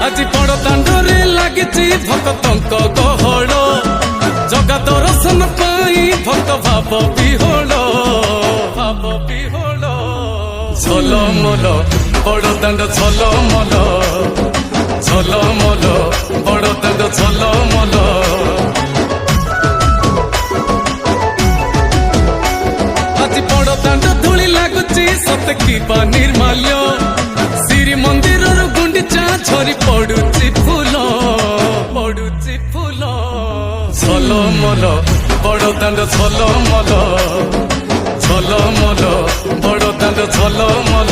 আজি বড় দাଣ୍ଡরে লাগিছি ভক্তଙ୍କ গহଳ জগা দর্শন পাই ভক্ত ভাব বিহଳ ঝলমল বড় দাଣ୍ଡ ঝলমল ঝলমল বড় দাଣ୍ଡ ঝলমল আজি বড় দাଣ୍ଡ ধূলি লাগুছি সতে কিবা নির্মাল্য শ্রী মন্দিরর গুন্ডিচা ঝরি পড়ুছি ফুল ঝলমল বড় দাଣ୍ଡ ঝলমল ঝলমল বড় দাଣ୍ଡ ঝলমল।